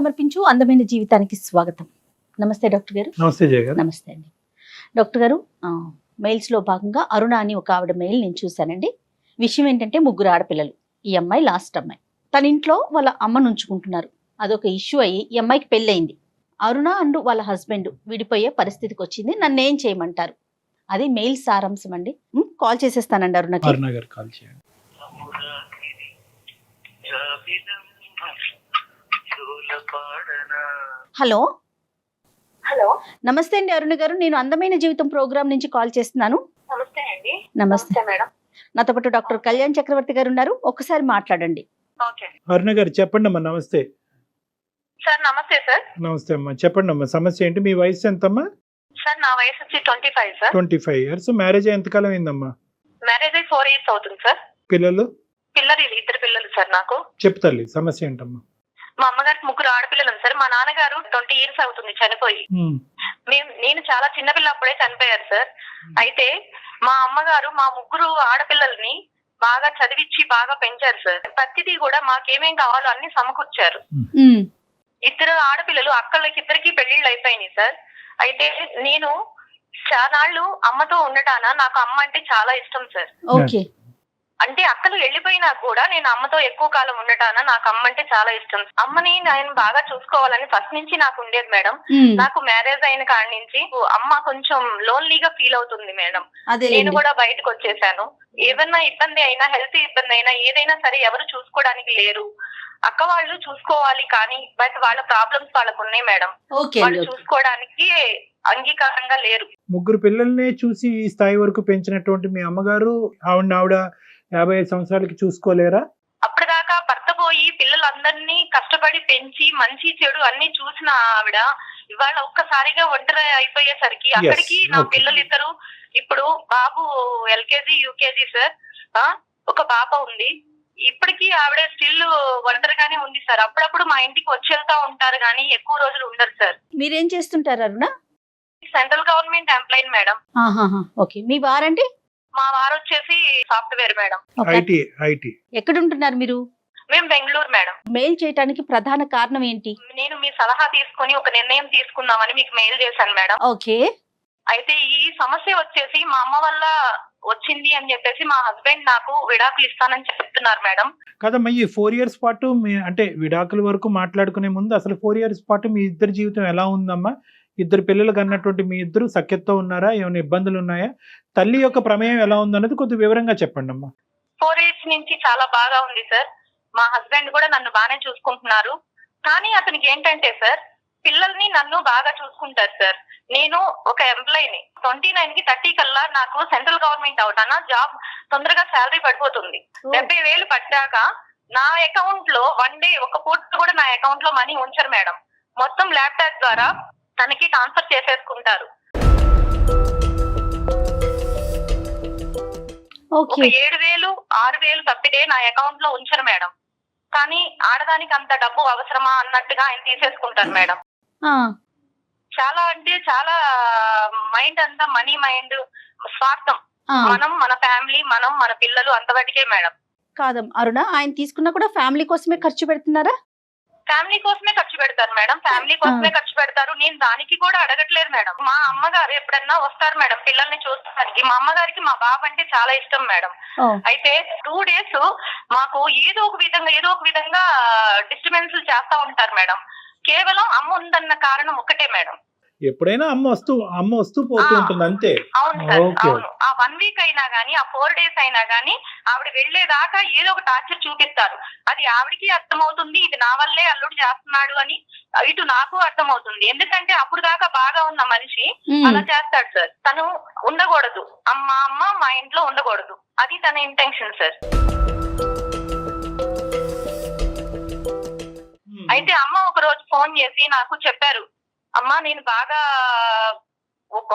సమర్పించు అందమైన జీవితానికి స్వాగతం. నమస్తే డాక్టర్ గారు. నమస్తే జయ గారు. నమస్తే అండి. డాక్టర్ గారు, మెయిల్స్లో భాగంగా అరుణ అని ఒక ఆవిడ మెయిల్ నేను చూశానండి. విషయం ఏంటంటే, 3 ఆడపిల్లలు. ఈ అమ్మాయి లాస్ట్ అమ్మాయి. తన ఇంట్లో వాళ్ళ అమ్మను ఉంచుకుంటున్నారు. అదొక ఇష్యూ అయ్యి ఈ అమ్మాయికి పెళ్ళయింది. అరుణ అండ్ వాళ్ళ హస్బెండ్ విడిపోయే పరిస్థితికి వచ్చింది. నన్ను ఏం చేయమంటారు? అది మెయిల్ సారాంశం అండి. కాల్ చేసేస్తానండి అరుణకి. అరుణ గారు కాల్ చేయండి. హలో. హలో, నమస్తే అండి అరుణ గారు. నేను అందమైన జీవితం ప్రోగ్రామ్ నుంచి కాల్ చేస్తున్నాను. నమస్తే అండి. నమస్తే మేడం. నాతో పాటు డాక్టర్ కళ్యాణ్ చక్రవర్తి గారు ఉన్నారు. ఒక్కసారి మాట్లాడండి. ఓకే అరుణ గారు చెప్పండి అమ్మా. నమస్తే. సార్ నమస్తే సార్. నమస్తే అమ్మా, చెప్పండి అమ్మా, సమస్య ఏంటి? మీ వయసు ఎంతమ్మా? సార్ నా వయసు వచ్చి 25 సార్. 25 years. మ్యారేజ్ ఎంతకాలం అయిందమ్మా? మ్యారేజ్ అయ్యి 4 years అవుతుంది సార్. పిల్లలు? ఇద్దరు పిల్లలు సార్ నాకు. చెప్పు తల్లి, సమస్య ఏంటమ్మా? మా అమ్మగారికి 3 ఆడపిల్లలు సార్. మా నాన్నగారు 20 years అవుతుంది చనిపోయి. నేను చాలా చిన్నపిల్ల అప్పుడే చనిపోయారు సార్. అయితే మా అమ్మగారు మా 3 ఆడపిల్లల్ని బాగా చదివించి బాగా పెంచారు సార్. ప్రతిదీ కూడా మాకేమేం కావాలో అన్ని సమకూర్చారు. 2 ఆడపిల్లలు అక్కలకి ఇద్దరికి పెళ్లిళ్ళు అయిపోయినాయి సార్. అయితే నేను చాలాళ్ళు అమ్మతో ఉండటాన నాకు అమ్మ అంటే చాలా ఇష్టం సార్. ఓకే. అంటే అక్కలు వెళ్ళిపోయినా కూడా నేను అమ్మతో ఎక్కువ కాలం ఉండటాన నాకు అమ్మ అంటే చాలా ఇష్టం. అమ్మని నేను బాగా చూసుకోవాలని ఫస్ట్ నుంచి నాకు ఉండేది మేడం. నాకు మ్యారేజ్ అయిన కాడి నుంచి అమ్మ కొంచెం లోన్లీగా ఫీల్ అవుతుంది మేడం. నేను కూడా బయటకు వచ్చేసాను. ఏదన్నా ఇబ్బంది అయినా, హెల్త్ ఇబ్బంది అయినా, ఏదైనా సరే ఎవరు చూసుకోవడానికి లేరు. అక్క వాళ్ళు చూసుకోవాలి కానీ బట్ వాళ్ళ ప్రాబ్లమ్స్ వాళ్ళకు ఉన్నాయి మేడం. వాళ్ళు చూసుకోవడానికి అంగీకారంగా లేరు. 3 పిల్లల్ని చూసి ఈ స్థాయి వరకు పెంచినటువంటి మీ అమ్మగారు ఆవిడ 55 సంవత్సరాలకి చూసుకోలేరా? అప్పటిదాకా భర్త పోయి పిల్లలందరినీ కష్టపడి పెంచి మంచి చెడు అన్ని చూసిన ఆవిడ ఇవాళ ఒక్కసారిగా ఒంటరి అయిపోయేసరికి అక్కడికి నా పిల్లలు ఇద్దరు, ఇప్పుడు బాబు LKG UKG సార్, ఒక పాప ఉంది. ఇప్పటికీ ఆవిడ స్టిల్ ఒంటరిగానే ఉంది సార్. అప్పుడప్పుడు మా ఇంటికి వచ్చి వెళ్తా ఉంటారు కానీ ఎక్కువ రోజులు ఉండరు సార్. మీరేం చేస్తుంటారు Aruna? Central government employee madam. Okay. మీ వారండి? మా వారు వచ్చేసి సాఫ్ట్వేర్ మేడం. ఐటీ. ఎక్కడ ఉంటున్నారు మీరు? మేము బెంగళూరు మేడం. మెయిల్ చేయడానికి ప్రధాన కారణం ఏంటి? నేను మీ సలహా తీసుకుని ఒక నిర్ణయం తీసుకుందామని మీకు మెయిల్ చేశాను మేడం. ఓకే. అయితే ఈ సమస్య వచ్చేసి మా అమ్మ వల్ల వచ్చింది అని చెప్పేసి మా హస్బెండ్ నాకు విడాకులు ఇస్తానని చెప్తున్నారు మేడం. కదమ్మా, ఈ 4 years పాటు అంటే విడాకుల వరకు మాట్లాడుకునే ముందు అసలు 4 years పాటు మీ ఇద్దరి జీవితం ఎలా ఉందమ్మా? 2 పిల్లలు కన్నటువంటి మీ ఇద్దరు సఖ్యతతో ఉన్నారా? ఏమైనా ఇబ్బందులు ఉన్నాయా? తల్లి యొక్క ప్రమేయం ఎలా ఉందన్నది కొద్దిగా వివరంగా చెప్పండి అమ్మా. 4 years నుంచి చాలా బాగా ఉంది సార్. మా హస్బెండ్ కూడా నన్ను బాగానే చూసుకుంటున్నారు. కానీ అతనికి ఏంటంటే సార్, పిల్లల్ని నన్ను బాగా చూసుకుంటారు సార్. నేను ఒక ఎంప్లాయీని. 29కి 30 కల్లా నాకు సెంట్రల్ గవర్నమెంట్ అవుతానా జాబ్ తొందరగా శాలరీ పడిపోతుంది. 70,000 పడ్డాక నా అకౌంట్ లో 1 day ఒక పూట కూడా నా అకౌంట్ లో మనీ ఉంచరు మేడం. మొత్తం ల్యాప్టాప్ ద్వారా తనకి ట్రాన్స్ఫర్ చేసేసుకుంటారు. 7,000 6,000 తప్పితే నా అకౌంట్ లో ఉంచరు మేడం. కానీ ఆడదానికి అంత డబ్బు అవసరమా అన్నట్టుగా ఆయన తీసేసుకుంటారు మేడం. చాలా అంటే చాలా మైండ్ అంతా మనీ మైండ్, స్వార్థం. మనం మన ఫ్యామిలీ, మనం మన పిల్లలు అంతవరకే మేడం. కాదమ్మా అరుణ, ఆయన తీసుకున్నా కూడా ఫ్యామిలీ కోసమే ఖర్చు పెడుతున్నారా? ఫ్యామిలీ కోసమే ఖర్చు పెడతారు మేడం. ఫ్యామిలీ కోసమే ఖర్చు పెడతారు. నేను దానికి కూడా అడగట్లేదు మేడం. మా అమ్మగారు ఎప్పుడన్నా వస్తారు మేడం పిల్లల్ని చూస్తానికి. మా అమ్మగారికి మా బాబు అంటే చాలా ఇష్టం మేడం. అయితే 2 days మాకు ఏదో ఒక విధంగా డిస్టర్బెన్స్ చేస్తా ఉంటారు మేడం. కేవలం అమ్మ ఉందన్న కారణం ఒకటే మేడం. ఎప్పుడైనా అమ్మ వస్తూ పోతూ ఉంటుంది అంతే. అవును సార్, అవును. ఆ 1 week అయినా గానీ, ఆ 4 days అయినా గానీ ఆవిడ వెళ్లేదాకా ఏదో ఒక టార్చర్ చూపిస్తారు. అది ఆవిడకి అర్థమవుతుంది, ఇది నా వల్లే అల్లుడు చేస్తున్నాడు అని. ఇటు నాకు అర్థమవుతుంది. ఎందుకంటే అప్పుడు దాకా బాగా ఉన్న మనిషి అలా చేస్తాడు సార్. తను ఉండకూడదు, అమ్మ మా ఇంట్లో ఉండకూడదు, అది తన ఇంటెన్షన్ సార్. అయితే అమ్మ ఒక రోజు ఫోన్ చేసి నాకు చెప్పారు, అమ్మా నేను బాగా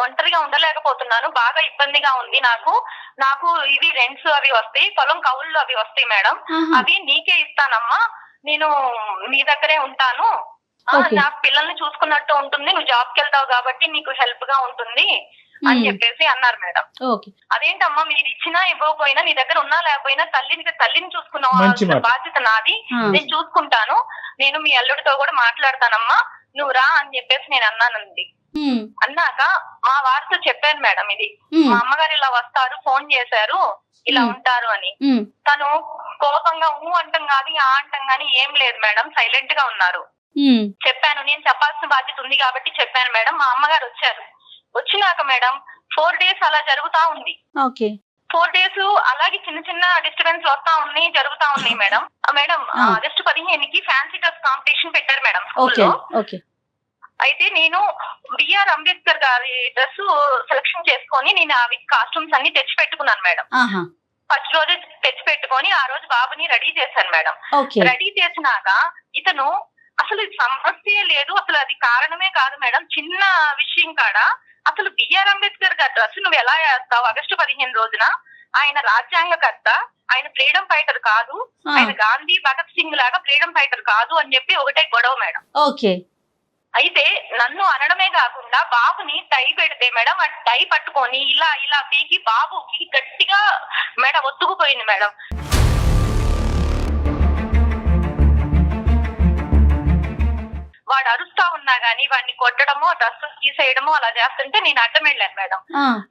ఒంటరిగా ఉండలేకపోతున్నాను, బాగా ఇబ్బందిగా ఉంది నాకు ఇవి రెంట్స్ అవి వస్తాయి, పొలం కౌళ్ళు అవి వస్తాయి మేడం, అవి నీకే ఇస్తానమ్మా, నేను మీ దగ్గరే ఉంటాను, నాకు పిల్లల్ని చూసుకున్నట్టు ఉంటుంది, నువ్వు జాబ్కి వెళ్తావు కాబట్టి నీకు హెల్ప్ గా ఉంటుంది అని చెప్పేసి అన్నారు మేడం. ఓకే. అదేంటమ్మా మీరు ఇచ్చినా ఇవ్వకపోయినా నీ దగ్గర ఉన్నా లేకపోయినా తల్లిని మంచి చూసుకున్న మాట. బాధ్యత నాది, నేను చూసుకుంటాను, నేను మీ అల్లుడితో కూడా మాట్లాడతానమ్మా, నువ్వు రా అని చెప్పేసి నేను అన్నానండి. అన్నాక మా వారితో చెప్పాను మేడం, ఇది మా అమ్మగారు ఇలా వస్తారు, ఫోన్ చేశారు, ఇలా ఉంటారు అని. తను కోపంగా అంటం కాదు ఆ అంటం గానీ ఏం లేదు మేడం, సైలెంట్ గా ఉన్నారు. చెప్పాను, నేను చెప్పాల్సిన బాధ్యత ఉంది కాబట్టి చెప్పాను మేడం. మా అమ్మగారు వచ్చారు. వచ్చినాక మేడం 4 days అలా జరుగుతా ఉంది. 4 days అలాగే చిన్న చిన్న డిస్టర్బెన్స్ వస్తా ఉన్నాయి, జరుగుతా ఉన్నాయి మేడం. మేడం ఆగస్టు 15కి ఫ్యాన్సీ డ్రెస్ కాంపిటీషన్ పెట్టారు మేడం స్కూల్లో. అయితే నేను బిఆర్ అంబేద్కర్ గారి డ్రెస్ సెలక్షన్ చేసుకొని నేను అవి కాస్ట్యూమ్స్ అన్ని తెచ్చి పెట్టుకున్నాను మేడం. ఫస్ట్ రోజు తెచ్చి పెట్టుకొని ఆ రోజు బాబుని రెడీ చేశాను మేడం. రెడీ చేసినాక ఇతను అసలు సమస్య లేదు, అసలు అది కారణమే కాదు మేడం, చిన్న విషయం కాడ అసలు బిఆర్ అంబేద్కర్ గారి డ్రెస్ నువ్వు ఎలా వేస్తావు ఆగస్టు 15 రోజున? ఆయన రాజ్యాంగకర్త, ఆయన ఫ్రీడమ్ ఫైటర్ కాదు, ఆయన గాంధీ భగత్ సింగ్ లాగా ఫ్రీడమ్ ఫైటర్ కాదు అని చెప్పి ఒకటే గొడవ మేడం. అయితే నన్ను అనడమే కాకుండా బాబుని టై పెడితే మేడం ఆ టై పట్టుకొని ఇలా ఇలా పీకి బాబుకి గట్టిగా మేడం ఒత్తుకుపోయింది మేడం. వాడు అరుస్తా ఉన్నా గానీ వాడిని కొట్టడము, డ్రెస్ తీసేయడము అలా చేస్తుంటే నేను అడ్డం వెళ్ళాను మేడం.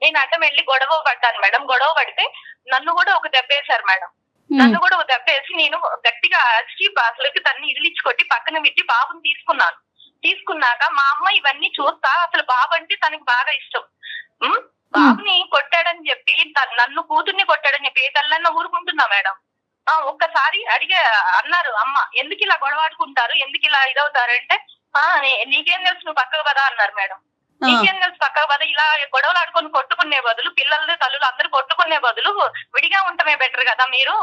నేను అడ్డం వెళ్ళి గొడవ పడ్డాను మేడం. గొడవ పడితే నన్ను కూడా ఒక దెబ్బేశారు మేడం. నన్ను కూడా ఒక దెబ్బేసి నేను గట్టిగా అరిచి అసలుకి తన్ని ఇదిలిచ్చి కొట్టి పక్కన పెట్టి బాబుని తీసుకున్నాను. తీసుకున్నాక మా అమ్మ ఇవన్నీ చూస్తా, అసలు బాబు అంటే తనకి బాగా ఇష్టం. బాబుని కొట్టాడని చెప్పి నన్ను కూతుర్ని కొట్టాడని చెప్పి ఏ తల్లన్నా ఊరుకుంటున్నా మేడం. ఒక్కసారి అన్నారు అమ్మ, ఎందుకు ఇలా గొడవాడుకుంటారు, ఎందుకు ఇలా ఇదవుతారంటే నీకేం తెలుసు నువ్వు పక్కకు పదా అన్నారు మేడం. నీకేం తెలుసు పక్కకు పద, ఇలా గొడవలు ఆడుకొని కొట్టుకునే బదులు, పిల్లలు తల్లులు అందరూ కొట్టుకునే బదులు విడిగా ఉండటమే బెటర్ కదా, మీరు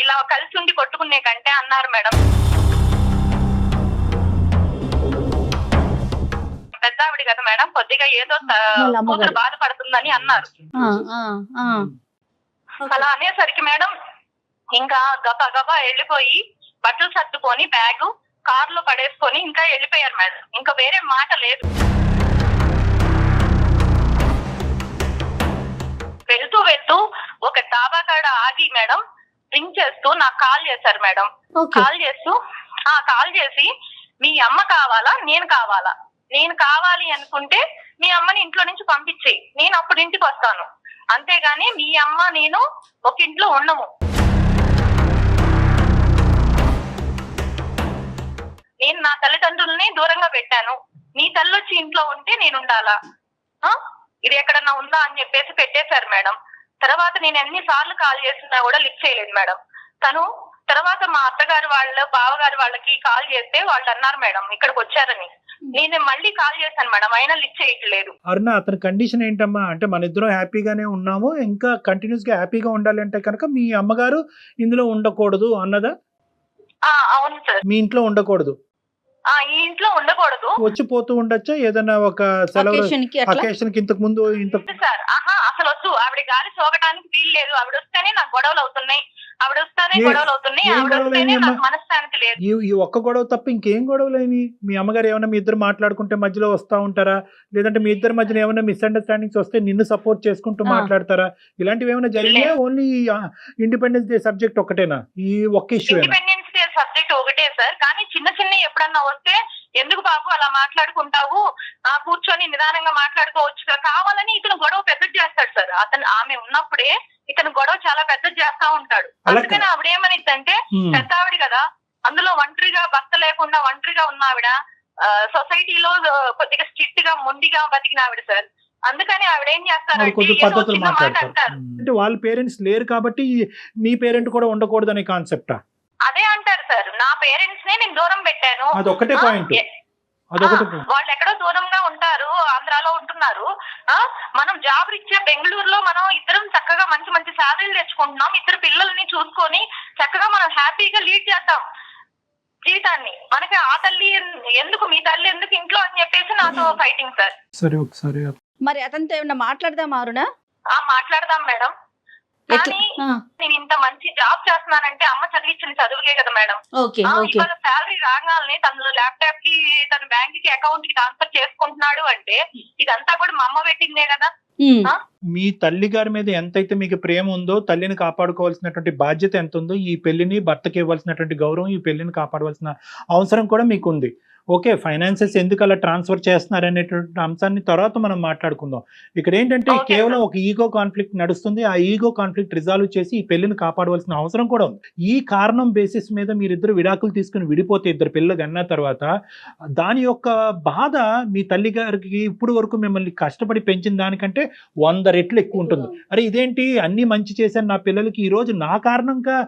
ఇలా కలిసి ఉండి కొట్టుకునే కంటే అన్నారు మేడం. పెద్దావిడి కదా మేడం, కొద్దిగా ఏదో కూతురు బాధపడుతుందని అన్నారు. అలా అనేసరికి మేడం ఇంకా గబా వెళ్ళిపోయి బట్టలు సర్దుకొని బ్యాగ్ కారులో పడేసుకొని ఇంకా వెళ్ళిపోయారు మేడం. ఇంకా వేరే మాట లేదు. వెళ్తూ ఒక డాబా కాడ ఆగి మేడం రింగ్ చేస్తూ నాకు కాల్ చేశారు మేడం. కాల్ చేసి మీ అమ్మ కావాలా నేను కావాలా, నేను కావాలి అనుకుంటే మీ అమ్మని ఇంట్లో నుంచి పంపించేయి, నేను అప్పుడు ఇంటికి వస్తాను, అంతేగాని మీ అమ్మ నేను ఒక ఇంట్లో ఉండము. నేను నా తల్లిదండ్రుల్ని దూరంగా పెట్టాను, నీ తల్లి వచ్చి ఇంట్లో ఉంటే నేను ఉండాలా, ఇది ఎక్కడన్నా ఉందా అని చెప్పేసి పెట్టేశారు మేడం. తర్వాత నేను ఎన్నిసార్లు కాల్ చేసినా కూడా లిఫ్ట్ చేయలేదు మేడం. తర్వాత మా అత్తగారు బావగారు వాళ్ళకి కాల్ చేస్తే వాళ్ళు అన్నారు మేడం ఇక్కడికి వచ్చారని. నేను మళ్ళీ కాల్ చేశాను మేడం, అయినా లిఫ్ట్ చేయట్లేదు. అరుణ, అతని కండిషన్ ఏంటమ్మా అంటే మన ఇద్దరం హ్యాపీగానే ఉన్నాము, ఇంకా కంటిన్యూస్ గా హ్యాపీగా ఉండాలి అంటే కనుక మీ అమ్మగారు ఇందులో ఉండకూడదు అన్నదా? అవును సార్, మీ ఇంట్లో ఉండకూడదు, ఈ ఇంట్లో ఉండకూడదు, వచ్చి పోతూ ఉండొచ్చా ఏదైనా ఒక సెలవు అకేషన్ కి ఇంతకు ముందు సార్? అసలు వద్దు, ఆవిడ గాలి సోకడానికి వీలు లేదు, ఆవిడ వస్తేనే నాకు గొడవలు అవుతున్నాయి, ఆవిడ వస్తేనే నాకు మనశ్శాంతి లేదు. ఈ ఒక్క గొడవ తప్ప ఇంకేం గొడవలేని? మీ అమ్మగారు ఏమైనా మీ ఇద్దరు మాట్లాడుకుంటే మధ్యలో వస్తా ఉంటారా, లేదంటే మీ ఇద్దరి మధ్యన ఏమైనా మిస్అండర్స్టాండింగ్స్ వస్తే నిన్ను సపోర్ట్ చేసుకుంటూ మాట్లాడతారా? ఇలాంటివి ఏమైనా జరిగినా ఓన్లీ ఇండిపెండెన్స్ డే సబ్జెక్ట్ ఒకటేనా, ఈ ఒక్క ఇష్యూ? ఇండిపెండెన్స్ డే సబ్జెక్ట్ ఒకటే సార్, కానీ చిన్న ఎప్పుడన్నా వస్తే ఎందుకు బాబు అలా మాట్లాడుకుంటావు, కూర్చొని నిదానంగా మాట్లాడుకోవచ్చు, కావాలని ఇతను గొడవ పెద్దది చేస్తాడు సార్. ఆమె ఉన్నప్పుడే ఇతను గొడవ చాలా పెద్దది చేస్తా ఉంటాడు. అందుకని ఆవిడ ఏమనిద్దంటే పెద్ద ఆవిడ కదా, అందులో ఒంటరిగా భర్త లేకుండా ఒంటరిగా ఉన్న ఆవిడ, సొసైటీలో కొద్దిగా స్ట్రిక్ట్ గా మొండిగా బతికిన ఆవిడ సార్. అందుకని ఆవిడ ఏం చేస్తారంటే అంటే వాళ్ళ పేరెంట్స్ లేరు కాబట్టి మీ పేరెంట్ కూడా ఉండకూడదు అనే కాన్సెప్టా? అదే అంటారు సార్, నా పేరెంట్స్ నే నేను దూరం పెట్టాను, అదొకటే పాయింట్. వాళ్ళు ఎక్కడో దూరంగా ఉంటారు, ఆంధ్రాలో ఉంటున్నారు, మనం జాబ్ రీత్యా బెంగళూరులో మనం ఇద్దరం చక్కగా మంచి మంచి శాలరీలు తెచ్చుకుంటున్నాం, ఇద్దరు పిల్లల్ని చూసుకొని చక్కగా మనం హ్యాపీగా లీడ్ చేద్దాం జీవితాన్ని. మనకి ఆ తల్లి ఎందుకు, మీ తల్లి ఎందుకు ఇంట్లో అని చెప్పేసి నాతో ఫైటింగ్ సార్. సరే ఒకసారి మరి అతనితో ఏమన్నా మాట్లాడదాం అరుణ? మాట్లాడదాం మేడం, కానీ నేను ఇంత మంచి జాబ్ చేస్తున్నానంటే అమ్మ చదివించిన చదువులే కదా మేడం. ఇవాళ శాలరీ రాగానే తను ల్యాప్టాప్ కి తన బ్యాంక్ కి అకౌంట్ కి ట్రాన్స్ఫర్ చేసుకుంటున్నాడు అంటే ఇదంతా కూడా మా అమ్మ పెట్టిందే కదా. మీ తల్లి గారి మీద ఎంతైతే మీకు ప్రేమ ఉందో, తల్లిని కాపాడుకోవాల్సినటువంటి బాధ్యత ఎంత ఉందో, ఈ పెళ్లిని భర్తకి ఇవ్వాల్సినటువంటి గౌరవం, ఈ పెళ్లిని కాపాడవలసిన అవసరం కూడా మీకు ఉంది. ఓకే, ఫైనాన్సెస్ ఎందుకు అలా ట్రాన్స్ఫర్ చేస్తున్నారు అనేటువంటి అంశాన్ని తర్వాత మనం మాట్లాడుకుందాం. ఇక్కడ ఏంటంటే కేవలం ఒక ఈగో కాన్ఫ్లిక్ట్ నడుస్తుంది. ఆ ఈగో కాన్ఫ్లిక్ట్ రిజాల్వ్ చేసి ఈ పెళ్లిని కాపాడవలసిన అవసరం కూడా ఉంది. ఈ కారణం బేసిస్ మీద మీరిద్దరు విడాకులు తీసుకుని విడిపోతే, ఇద్దరు పిల్లలు అన్న తర్వాత దాని యొక్క బాధ మీ తల్లి గారికి ఇప్పుడు వరకు మిమ్మల్ని కష్టపడి పెంచిన దానికంటే 100 రెట్లు ఎక్కువ ఉంటుంది. అరే ఇదేంటి, అన్ని మంచి చేశాను నా పిల్లలకి, ఈ రోజు నా కారణంగా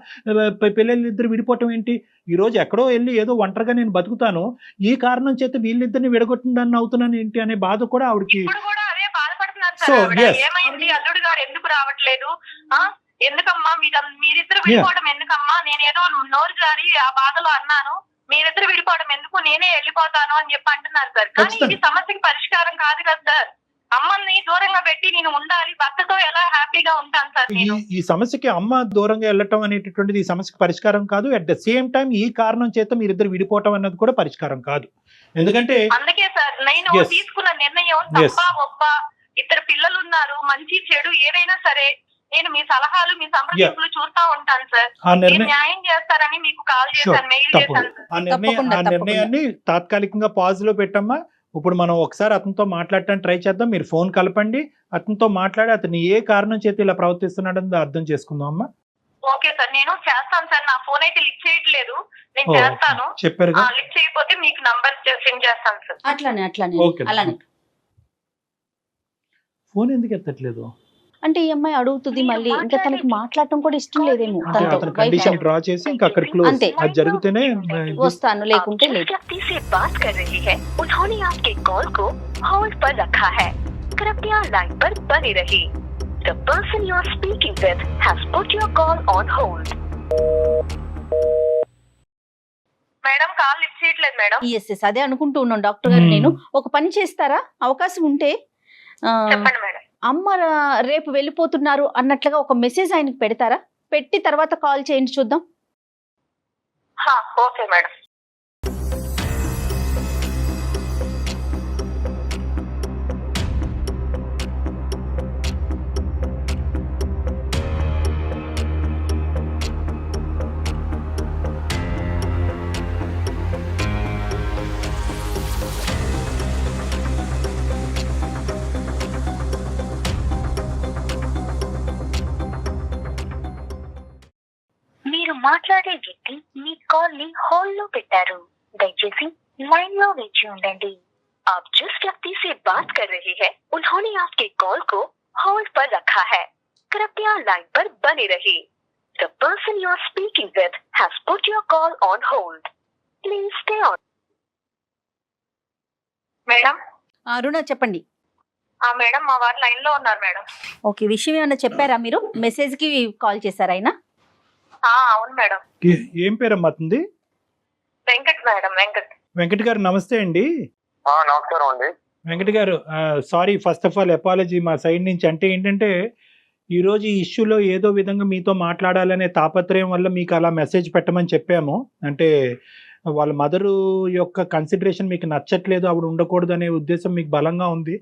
పిల్లలు ఇద్దరు విడిపోవటం ఏంటి, ఈ రోజు ఎక్కడో వెళ్ళి ఏదో ఒంటరిగా నేను బతుకుతాను, ఈ కారణం చేత వీళ్ళిద్దరిని విడగొట్టిందని అవుతున్నాను ఏంటి అనే బాధ కూడా ఆవిడకి. ఏమైంది అల్లుడు గారు ఎందుకు రావట్లేదు, ఎందుకమ్మా మీరిద్దరు విడిపోవడం ఎందుకమ్మా, నేనేదో నోరు జారి ఆ బాధలో అన్నాను, మీరిద్దరు విడిపోవడం ఎందుకు, నేనే వెళ్ళిపోతాను అని చెప్పి అంటున్నారు సార్. కానీ ఇది సమస్యకి పరిష్కారం కాదు కదా సార్. అమ్మని దూరంగా పెట్టి నేను ఉండాలి, భర్తతో ఎలా హ్యాపీగా ఉంటాను సార్ నేను. ఈ సమస్యకి అమ్మ దూరంగా వెళ్ళటం అనేటటువంటిది ఈ సమస్యకి పరిష్కారం కాదు. అట్ ద సేమ్ టైం ఈ కారణం చేత మీరిద్దరు విడిపోవటం అన్నది కూడా పరిష్కారం కాదు. ఎందుకంటే అందుకే సార్ నేను తీసుకున్న నిర్ణయం తప్ప ఒప్ప, ఇద్దరు పిల్లలు ఉన్నారు, మంచి చెడు ఏదైనా సరే నేను మీ సలహాలు మీ సంప్రదింపులు చూస్తా ఉంటాను సార్. న్యాయం చేస్తారని మీకు కాల్ చేశాను, మెయిల్ చేశాను. ఆ నిర్ణయాన్ని తాత్కాలికంగా పాజ్ లో పెట్టమ్మా. ఇప్పుడు మనం ఒకసారి అతనితో మాట్లాడటానికి ట్రై చేద్దాం. మీరు ఫోన్ కలపండి, అతనితో మాట్లాడి అతను ఏ కారణం చేతి ఇలా ప్రవర్తిస్తున్నాడని అర్థం చేసుకుందాం అమ్మా. ఓకే సార్, నేను చేస్తాను సార్. నా ఫోన్ అయితే లిఫ్ట్ చేయట్లేదు, నేను చేస్తాను. చెప్పారు లిఫ్ట్ చేయకపోతే మీకు నంబర్ సెండ్ చేస్తాను సార్. అలానే ఫోన్ ఎందుకు ఎత్తట్లేదు అంటే ఈ అమ్మాయి అడుగుతుంది మళ్ళీ, ఇంకా తనకి మాట్లాడటం కూడా ఇష్టం లేదేమో. కండిషన్ డ్రా చేసి ఇంకా అక్కడ క్లోజ్. అంతే, అది జరిగితేనే వస్తాను, లేకుంటే లేదు. మేడం కాల్ లిఫ్ట్ చేయట్లేదు మేడం. ఎస్ అదే అనుకుంటూ ఉన్నాను డాక్టర్ గారు. నేను ఒక పని చేస్తారా, అవకాశం ఉంటే చెప్పండి మేడం. అమ్మ రేపు వెళ్ళిపోతున్నారు అన్నట్లుగా ఒక మెసేజ్ ఆయనకి పెడతారా, పెట్టి తర్వాత కాల్ చేయండి చూద్దాం. Okay madam. మీరు మాట్లాడే వ్యక్తి మీ కాల్ ని హోల్డ్ లో పెట్టారు, దయచేసి लाइन में वेची ఉండండి. आप जिस व्यक्ति से बात कर रहे हैं उन्होंने आपके कॉल को होल्ड पर रखा है, कृपया लाइन पर बने रहिए. The person you are speaking with has put your call on hold. Please stay on. Madam Aruna చెప్పండి. మేడం మా వారు లైన్ లో ఉన్నారు మేడం. ఓకే, విషయం ఏమన్నా చెప్పారా మీరు, మెసేజ్ కి కాల్ చేశారా ఆయన? అవును మేడం. ఏం పేరమ్మా అతనిది? వెంకట్ మేడం. వెంకట్ గారు నమస్తే అండి. నమస్కారం అండి. వెంకట్ గారు sorry, first of all apology మా సైడ్ నుంచి. అంటే ఏంటంటే ఈరోజు ఈ ఇష్యూలో ఏదో విధంగా మీతో మాట్లాడాలనే తాపత్రయం వల్ల మీకు అలా మెసేజ్ పెట్టమని చెప్పాము. అంటే వాళ్ళ మదరు యొక్క కన్సిడరేషన్ మీకు నచ్చట్లేదు, ఆవిడ ఉండకూడదు అనే ఉద్దేశం మీకు బలంగా ఉంది.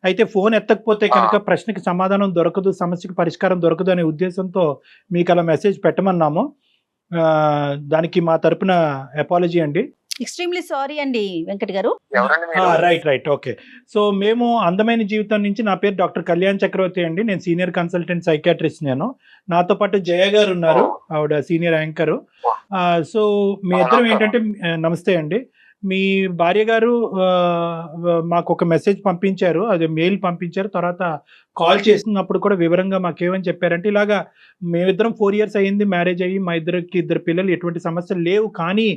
అయితే ఫోన్ ఎత్తకపోతే కనుక ప్రశ్నకి సమాధానం దొరకదు, సమస్యకి పరిష్కారం దొరకదు అనే ఉద్దేశంతో మీకు అలా మెసేజ్ పెట్టమన్నాము. దానికి మా తరపున అపాలజీ అండి. ఎక్స్ట్రీమ్లీ సారీ అండి వెంకట్ గారు. Right okay. సో మేము అందమైన జీవితం నుంచి, నా పేరు డాక్టర్ కళ్యాణ్ చక్రవర్తి అండి, నేను సీనియర్ కన్సల్టెంట్ సైకాట్రిస్ట్. నేను, నాతో పాటు జయ గారు ఉన్నారు, ఆవిడ సీనియర్ యాంకరు. సో మీ ఇద్దరం ఏంటంటే, నమస్తే అండి, మీ భార్య గారు మాకు ఒక మెసేజ్ పంపించారు, అదే మెయిల్ పంపించారు. తర్వాత కాల్ చేసినప్పుడు కూడా వివరంగా మాకేమని చెప్పారంటే, ఇలాగా మేమిద్దరం 4 years అయ్యింది మ్యారేజ్ అయ్యి, మా ఇద్దరు పిల్లలు, ఎటువంటి సమస్యలు లేవు, కానీ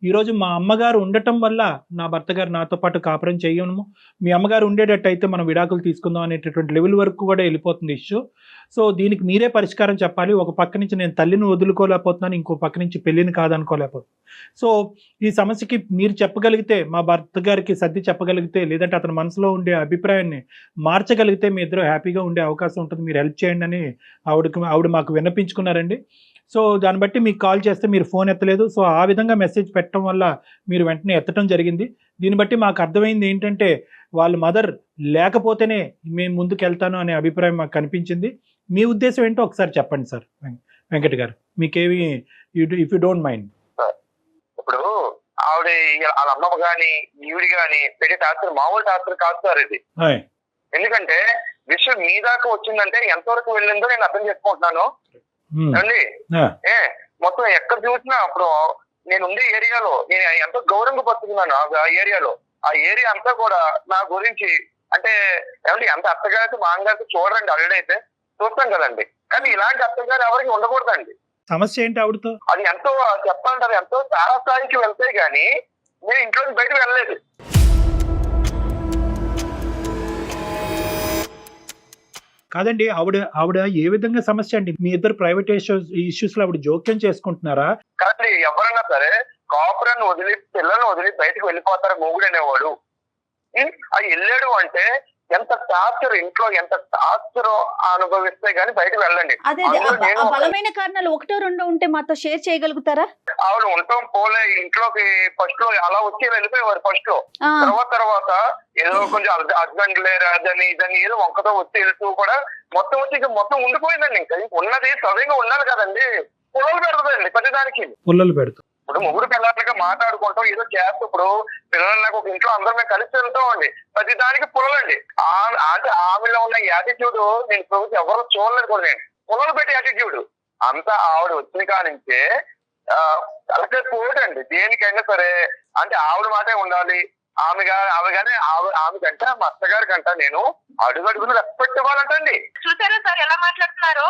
ఈరోజు మా అమ్మగారు ఉండటం వల్ల నా భర్త గారు నాతో పాటు కాపురం చేయము, మీ అమ్మగారు ఉండేటట్టు అయితే మనం విడాకులు తీసుకుందాం అనేటటువంటి లెవెల్ వరకు కూడా వెళ్ళిపోతుంది ఇష్యూ. సో దీనికి మీరే పరిష్కారం చెప్పాలి. ఒక పక్క నుంచి నేను తల్లిని వదులుకోలేకపోతున్నాను, ఇంకో పక్క నుంచి పెళ్లిని కాదనుకోలేకపోతున్నాను. సో ఈ సమస్యకి మీరు చెప్పగలిగితే, మా భర్త గారికి సర్ది చెప్పగలిగితే, లేదంటే అతని మనసులో ఉండే అభిప్రాయాన్ని మార్చగలిగితే మీ ఇద్దరు హ్యాపీగా ఉండే అవకాశం ఉంటుంది. మీరు హెల్ప్ చేయండి అని ఆవిడ మాకు విన్నపించుకున్నారండి. సో దాన్ని బట్టి మీకు కాల్ చేస్తే మీరు ఫోన్ ఎత్తలేదు. సో ఆ విధంగా మెసేజ్ పెట్టడం వల్ల మీరు వెంటనే ఎత్తడం జరిగింది. దీన్ని బట్టి మాకు అర్థమైంది ఏంటంటే, వాళ్ళ మదర్ లేకపోతేనే మేము ముందుకు వెళ్తాను అనే అభిప్రాయం మాకు కనిపించింది. మీ ఉద్దేశం ఏంటో ఒకసారి చెప్పండి సార్ వెంకట్ గారు, మీకేమి ఇఫ్ యూ డోంట్ మైండ్. ఇప్పుడు ఆవిడ వాళ్ళ అమ్మ గాని ఈవిడి గాని పెట్టే టార్చర్ మామూలు టార్చర్ కాదు సార్ ఇది. ఎందుకంటే విషయం మీ దాకా వచ్చిందంటే ఎంతవరకు వెళ్ళిందో నేను అర్థం చేసుకుంటున్నాను అండి. మొత్తం ఎక్కడ చూసినా అప్పుడు నేను ఉండే ఏరియాలో నేను ఎంతో గౌరవంగా బతుకున్నాను. ఆ ఏరియాలో ఆ ఏరియా అంతా కూడా నా గురించి అంటే ఏమంటే ఎంత అత్తగారికి మామగారికి చూడండి అల్లుడైతే చూస్తాం కదండి, కానీ ఇలాంటి అత్తగారు ఎవరికి ఉండకూడదండి. సమస్య ఏంటి ఆవిడతో? అది ఎంతో చెప్పాలంటారు ఎంతో చాలా స్థాయికి వెళ్తే గానీ నేను ఇంట్లో బయటకు వెళ్ళలేదు. కాదండి, ఆవిడ ఏ విధంగా సమస్య అండి? మీ ఇద్దరు ప్రైవేట్ ఇష్యూస్ లో ఆవిడ జోక్యం చేసుకుంటున్నారా? కానీ ఎవరన్నా సరే కాపురాన్ని వదిలి పిల్లల్ని వదిలి బయటకు వెళ్ళిపోతారు మొగుడు అనేవాడు. అది వెళ్ళాడు అంటే ఎంత టార్చర్, ఇంట్లో ఎంత టార్చర్ అనుభవిస్తే గానీ బయటకు వెళ్ళండి. అదే బలమైన కారణాలు ఒకటో రెండో ఉంటే మాతో షేర్ చేయగలుగుతారా? ఆవిడ ఉంటాం పోలే ఇంట్లోకి ఫస్ట్ లో అలా వచ్చి వెళ్ళిపోయేవారు ఫస్ట్ లో. తర్వాత ఏదో కొంచెం హస్బెండ్ లేరు అదని ఇదని ఏదో వంకతో వచ్చి వెళ్తూ కూడా మొత్తం వచ్చి మొత్తం ఉండిపోయిందండి. ఇంకా ఉన్నది సవ్యంగా ఉండాలి కదండి. పుల్లలు పెడుతుందండి ప్రతిదానికి. పుల్లలు పెడుతుంది. ఇప్పుడు ముగ్గురు పిల్లలకి మాట్లాడుకుంటాం ఏదో చేస్తూ ఇప్పుడు పిల్లలకు ఒక ఇంట్లో అందరం మేము కలిసి వెళ్తాం అండి. ప్రతి దానికి పుల్లలండి. అంటే ఆమెలో ఉన్న యాటిట్యూడ్ నేను ఇప్పుడు ఎవరు చూడలేదు కూడా. నేను పుల్లలు పెట్టి యాటిట్యూడ్ అంతా ఆవిడ వచ్చిన కానించే అలాగే పోటండి. దేనికైనా సరే అంటే ఆవిడ మాటే ఉండాలి. ఆమె కంట మా అత్తగారి కంట నేను అడుగడుగును రెస్పెక్ట్ ఇవ్వాలంటండి. చూసారా సార్ ఎలా మాట్లాడుతున్నారు?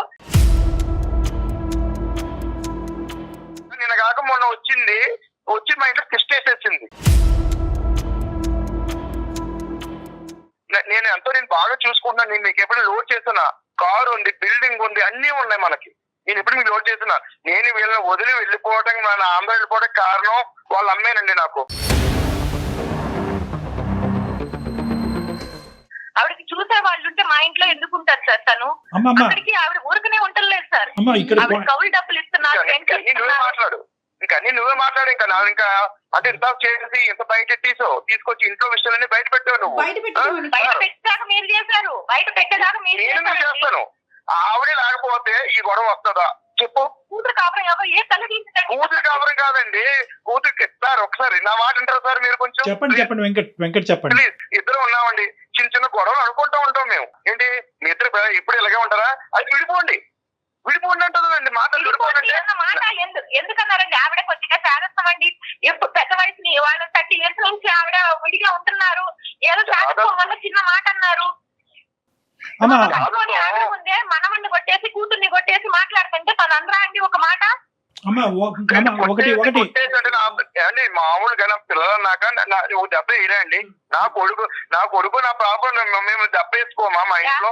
నిన్న కాక మొన్న వచ్చి మా ఇంట్లో కిస్ట్ వేసేసింది. నేను బాగా చూసుకుంటున్నాను. నేను మీకు ఎప్పుడు లోడ్ చేసిన కారు ఉంది, బిల్డింగ్ ఉంది, అన్ని ఉన్నాయి మనకి. నేను ఎప్పుడు మీకు లోడ్ చేసిన నేను వీళ్ళని వదిలి వెళ్ళిపోవడానికి మన ఆంధ్ర వెళ్ళిపోవడానికి కారణం వాళ్ళ అమ్మేనండి. నాకు ఆవిడకి చూసే వాళ్ళు ఉంటే మా ఇంట్లో ఎందుకు ఉంటారు సార్? తను అక్కడికి ఆవిడ ఊరికనే ఉండలేదు సార్. కౌలు డబ్బులు ఇస్తున్నారు. నువ్వే మాట్లాడు. ఇంకా నా ఇంకా అంటే ఇంత చేసి ఇంత బయట తీసుకొచ్చి ఇంట్లో విషయాలన్నీ బయట పెట్టావు నువ్వు. బయట పెట్టాక మీరు చేశారు. బయట పెట్టేదాకా నేను చేస్తాను. ఆవిడే లేకపోతే ఈ గొడవ వస్తుందా చెప్పు? కూతురు కాపురం ఏ తల్లి కూతురు కాపురం కాదండి. కూతురికి సార్ ఒకసారి నా మాట అంటారు సార్ మీరు కొంచెం? చెప్పండి వెంకట్ చెప్పండి. ప్లీజ్. ఇద్దరు ఉన్నామండి, చిన్న గొడవలు అనుకుంటా ఉంటాం మేము. ఏంటి మీ ఇద్దరు ఇప్పుడు ఇలాగే ఉంటారా? అది విడిపోండి అంటుందండి. మాట ఎందుకన్నారండి? ఆవిడ కొద్దిగా శారస్తం అండి. ఎప్పుడు పెద్ద వయసుని వాళ్ళ 30 years నుంచి ఆవిడ విడిగా ఉంటున్నారు. ఏదో శారస్తం వల్ల చిన్న మాట అన్నారు. ఆవిడ ముందే మనవన్ని కొట్టేసి కూతుర్ని కొట్టేసి మాట్లాడుతుంటే తను అందరూ అండి ఒక మాట. మామూలుగా నా పిల్లలు అన్నాక దెబ్బ వేయరండి. నా కొడుకు నా పాప మేము దెబ్బ వేసుకోమా మా ఇంట్లో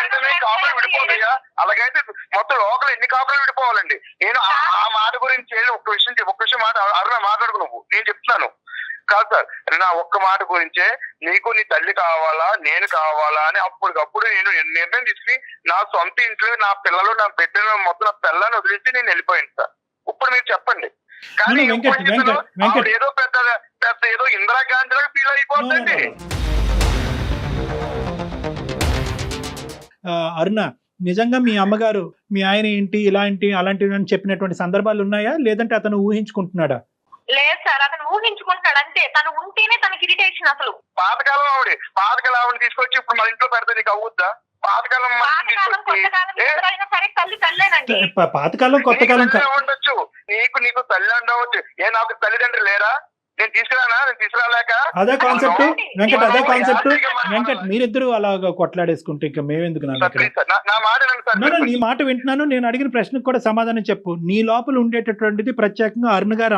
వెంటనే కాపురం విడిపోతాయా? అలాగైతే మొత్తం లోకల్ ఎన్ని కాపురం విడిపోవాలండి? నేను ఆ మాట గురించి ఒక్క విషయం మాట్లాడుకు నువ్వు. నేను చెప్తున్నాను కాదు సార్, నా ఒక్క మాట గురించే నీకు నీ తల్లి కావాలా నేను కావాలా అని అప్పటికప్పుడు నేను నిర్ణయం తీసుకుని నా సొంత ఇంట్లో నా పిల్లలు నా బిడ్డలు మొత్తం నా పిల్లల్ని వదిలేసి నేను వెళ్ళిపోయాను సార్. ఇప్పుడు మీరు చెప్పండి. కానీ ఏదో పెద్ద ఏదో ఇందిరాగాంధీ ఫీల్ అయిపోతుంది. అరుణ, నిజంగా మీ అమ్మగారు మీ ఆయన ఏంటి ఇలాంటి అలాంటివి అని చెప్పినటువంటి సందర్భాలు ఉన్నాయా, లేదంటే అతను ఊహించుకుంటున్నాడా? లేదు సార్, అతను ఊహించుకుంటాడు అంతే. తను ఉంటేనే తనకి ఇరిటేషన్. అసలు పాతకాలం ఆవిడ తీసుకొచ్చి ఇప్పుడు మన ఇంట్లో పెడితే నీకు అవుద్దా? పాతకాలం పాతకాలం కొత్తకాలం ఉండొచ్చు. నీకు తల్లి ఉండవచ్చు. నాకు తల్లిదండ్రులు లేరా? నేను తీసుకురాలేక అదే కాన్సెప్ట్ వెంకట్ మీరిద్దరు అలాగా కొట్లాడేసుకుంటే ఇంకా మేమెందుకు? నీ మాట వింటున్నాను. నేను అడిగిన ప్రశ్నకు కూడా సమాధానం చెప్పు. నీ లోపల ఉండేటటువంటిది ప్రత్యేకంగా అరుణ్ గారు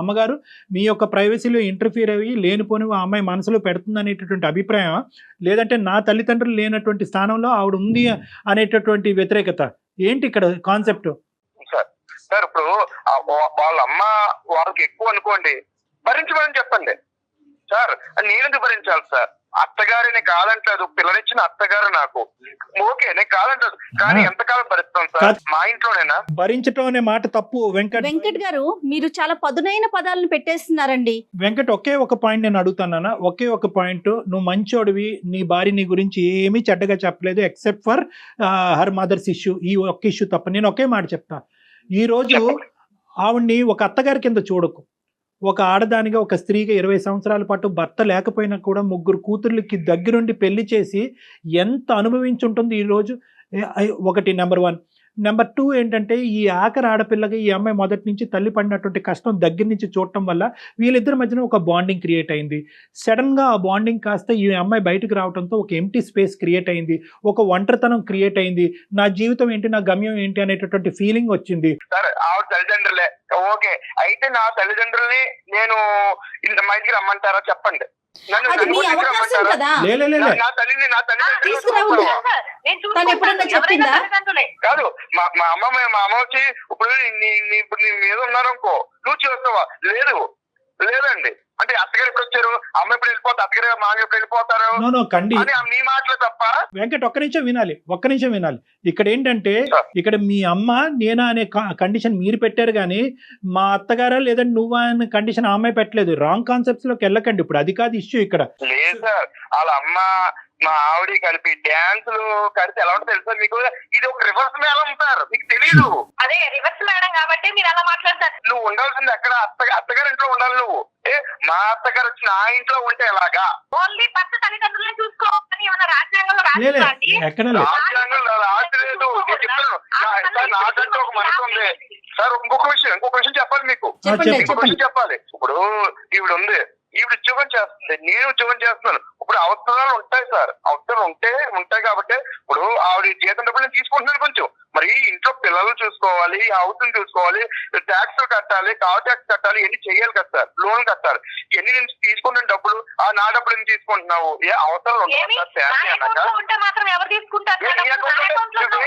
అమ్మగారు మీ యొక్క ప్రైవసీలో ఇంటర్ఫీర్ అయ్యి లేనిపోని ఆ అమ్మాయి మనసులో పెడుతుంది అనేటటువంటి అభిప్రాయం, లేదంటే నా తల్లిదండ్రులు లేనటువంటి స్థానంలో ఆవిడ ఉంది అనేటటువంటి వ్యతిరేకత ఏంటి ఇక్కడ కాన్సెప్ట్? సార్ ఇప్పుడు వాళ్ళ అమ్మ వాళ్ళకి ఎక్కువ అనుకోండి, భరించమని చెప్పండి సార్. నేనెందుకు భరించాలి సార్? అత్తగారిని కాదంటలేదు, పిల్లనిచ్చిన అత్తగారు నాకు ఓకే, నేను కాదంటలేదు, కానీ ఎంతకాలం భరిస్తాం సార్ మా ఇంట్లోనేనా? భరించటం అనే మాట తప్పు వెంకట్ గారు, మీరు చాలా పదునైన పదాలను పెట్టేస్తున్నారండి. వెంకట్, ఒకే ఒక పాయింట్ నేను అడుగుతానా, ఒకే ఒక పాయింట్. నువ్వు మంచోడివి, నీ భార్య నీ గురించి ఏమీ చెడ్డగా చెప్పలేదు except for her mothers issue, ఈ ఒక్క ఇష్యూ తప్ప. నేను ఒకే మాట చెప్తా, ఈ రోజు ఆవిడ్ని ఒక అత్తగారి కింద చూడకు. ఒక ఆడదానిగా, ఒక స్త్రీగా 20 సంవత్సరాల పాటు భర్త లేకపోయినా కూడా 3 కూతుర్లకి దగ్గరుండి పెళ్లి చేసి ఎంత అనుభవించి ఉంటుంది ఈరోజు. ఒకటి నెంబర్ 1. నెంబర్ 2 ఏంటంటే, ఈ ఆఖరి ఆడపిల్లగా ఈ అమ్మాయి మొదటి నుంచి తల్లి పడినటువంటి కష్టం దగ్గర నుంచి చూడటం వల్ల వీళ్ళిద్దరి మధ్యన ఒక బాండింగ్ క్రియేట్ అయింది. సడన్గా ఆ బాండింగ్ కాస్త ఈ అమ్మాయి బయటకు రావడంతో ఒక ఎంటీ స్పేస్ క్రియేట్ అయింది, ఒక ఒంటరితనం క్రియేట్ అయింది. నా జీవితం ఏంటి, నా గమ్యం ఏంటి అనేటటువంటి ఫీలింగ్ వచ్చింది. సరే ఆవిడ తల్లిదండ్రులే ఓకే, అయితే నా తల్లిదండ్రుల్ని నేను ఇంత మా ఇంటికి రమ్మంటారా చెప్పండి? అది మీ అవకాశం కదా. నా తల్లిని తీసుకురావద్దు. తను ఎప్పుడన్నా చెప్పిందా? కాదు, మా అమ్మ వచ్చి ఇప్పుడు ఇప్పుడు నీ మీద ఉన్నారనుకో, నువ్వు చూస్తావా? లేదండి అంటే అత్తగారు ఎప్పుడు వచ్చారు, అమ్మ ఎప్పుడు వెళ్ళిపోతారు, అత్తగారు మామ ఎప్పుడు వెళ్ళిపోతారు అని నీ మాటలు తప్ప. వెంకట్, ఒక్క నిమిషం వినాలి. ఇక్కడ ఏంటంటే, ఇక్కడ మీ అమ్మ నేనా అనే కండిషన్ మీరు పెట్టారు, కానీ మా అత్తగారా లేదంటే నువ్వా అనే కండిషన్ ఆ అమ్మాయి పెట్టలేదు. రాంగ్ కాన్సెప్ట్స్ లోకి వెళ్ళకండి. ఇప్పుడు అది కాదు ఇష్యూ ఇక్కడ. లేదు సార్, వాళ్ళ అమ్మ మా ఆవిడ కలిపి డాన్సులు కలిసి ఎలా ఉంటుందో తెలుసా మీకు? ఇది ఒక రివర్స్ మేడం సార్, మీకు తెలియదు. అదే రివర్స్ మేడం కాబట్టి మీరు అలా మాట్లాడతారు. నువ్వు ఉండాల్సింది ఎక్కడ? అత్తగారి ఇంట్లో ఉండాలి నువ్వు. మా అత్తగారు వచ్చి నా ఇంట్లో ఉంటే ఎలాగా? ఓన్లీ భర్త తల్లిదండ్రులను చూసుకోవాలని ఏమన్నా రాజ్యాంగంలో రాజలేదు. రాజ్యాంగంలో రాజలేదు. నాకంటే ఒక మనసు ఉంది సార్. ఇంకొక విషయం చెప్పాలి మీకు. ఇంకొక విషయం చెప్పాలి. ఇప్పుడు ఈవిడ ఉంది, ఈవిడ ఉద్యోగం చేస్తుంది, నేను ఉద్యోగం చేస్తున్నాను. ఇప్పుడు అవసరాలు ఉంటాయి సార్, అవసరాలు ఉంటాయి కాబట్టి ఇప్పుడు ఆవిడ జీతం డబ్బులు నేను తీసుకుంటున్నాను కొంచెం. మరి ఇంట్లో పిల్లలు చూసుకోవాలి, హౌస్ చూసుకోవాలి, ట్యాక్స్ కట్టాలి, కార్ ట్యాక్స్ కట్టాలి, ఇవన్నీ చేయాలి కదా సార్. లోన్ కట్టాలి, ఇవన్నీ నేను తీసుకుంటున్న డబ్బులు నా డబ్బులు ఎందుకు తీసుకుంటున్నావు? ఏ అవసరాలు ఉంటాయి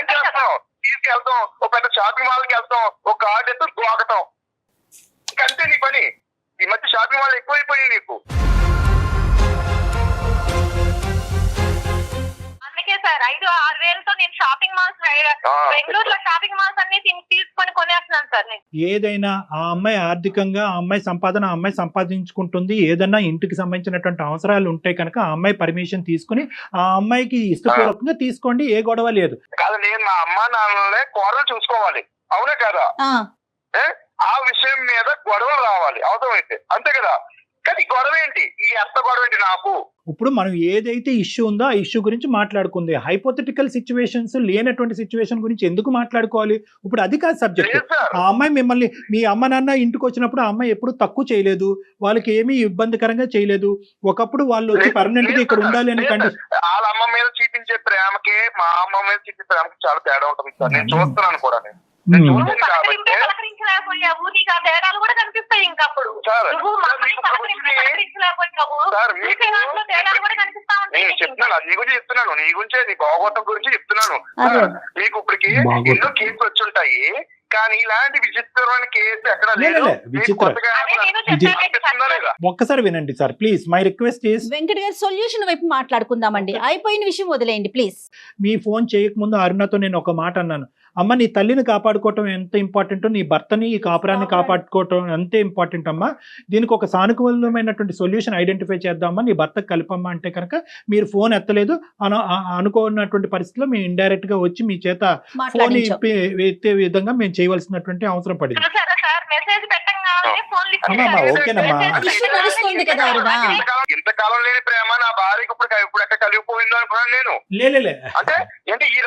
ఏం చేస్తావు? తీసుకెళ్తాం, ఒక పెద్ద షాపింగ్ మాల్కి వెళ్తాం, ఒక కార్డు ఎత్తు గోకటం, ఇంకంతే నీ పని. ఈ మధ్య షాపింగ్ మాల్ ఎక్కువైపోయింది నీకు. అందుకే సార్ 5-6 వేలతో నేను షాపింగ్ మాల్స్ బెంగళూరులో షాపింగ్ మాల్స్ అన్ని తీసుకొని కొనేస్తున్నాను సార్. ఏదైనా ఆ అమ్మాయి ఆర్థికంగా, ఆ అమ్మాయి సంపాదన ఆ అమ్మాయి సంపాదించుకుంటుంది. ఏదన్నా ఇంటికి సంబంధించినటువంటి అవసరాలు ఉంటాయి కనుక ఆ అమ్మాయి పర్మిషన్ తీసుకుని ఆ అమ్మాయికి ఇష్టపూర్వకంగా తీసుకోండి, ఏ గొడవ లేదు. కాదు, నేను మా అమ్మ నాన్నలే కోడలు చూసుకోవాలి, అవునా కదా? ఆ విషయం మీద గొడవలు రావాలి అవసరమైతే, అంతే కదా? కానీ గొడవ ఏంటి, ఈ అత్త గొడవ ఏంటి నాకు? ఇప్పుడు మనం ఏదైతే ఇష్యూ ఉందో ఆ ఇష్యూ గురించి మాట్లాడుకుంది. హైపోథెటికల్ సిచ్యువేషన్స్ లేనటువంటి సిచ్యువేషన్ గురించి ఎందుకు మాట్లాడుకోవాలి? ఇప్పుడు అది కాదు సబ్జెక్ట్. ఆ అమ్మాయి మిమ్మల్ని, మీ అమ్మ నాన్న ఇంటికి వచ్చినప్పుడు ఆ అమ్మాయి ఎప్పుడు తక్కువ చేయలేదు, వాళ్ళకి ఏమీ ఇబ్బందికరంగా చేయలేదు. ఒకప్పుడు వాళ్ళు వచ్చి పర్మనెంట్ గా ఇక్కడ ఉండాలి అనే కండిషన్. వాళ్ళ అమ్మ మీద చూపించే ప్రేమకి మా అమ్మ మీద చూపించే ప్రేమకి చాలా తేడా ఉంటుంది సార్. నేను చూస్తున్నాను కూడా. చెప్తున్నాను నీ గురించి, నీ భాగవతం గురించి చెప్తున్నాను. మీకు ఇప్పటికి ఎన్నో కేసులు వచ్చి ఉంటాయి, కానీ ఇలాంటి విచిత్రమైన కేసు ఎక్కడ లేదు. ఒక్కసారి వినండి sir please, my request is. Venkat గారు, సొల్యూషన్ వైపు మాట్లాడుకుందామండి. అయిపోయిన విషయం వదిలేయండి ప్లీజ్. మీ ఫోన్ చేయకముందు అరుణతో నేను ఒక మాట అన్నాను, అమ్మ నీ తల్లిని కాపాడుకోవటం ఎంత ఇంపార్టెంటో నీ భర్తని, ఈ కాపురాన్ని కాపాడుకోవటం అంతే ఇంపార్టెంట్ అమ్మా. దీనికి ఒక సానుకూలమైనటువంటి సొల్యూషన్ ఐడెంటిఫై చేద్దామా, నీ భర్తకు కలిపమ్మా అంటే కనుక మీరు ఫోన్ ఎత్తలేదు. అనుకోనటువంటి పరిస్థితిలో మేము ఇండైరెక్ట్ గా వచ్చి మీ చేత ఫోన్ ఎత్తే విధంగా మేము చేయవలసినటువంటి అవసరం పడింది. ఇంతకాలం లేని ప్రేమ నా భార్యకి ఇప్పుడు ఎక్కడ కలిగిపోయిందో అనుకున్నాను నేను. అంటే ఏంటి ఈ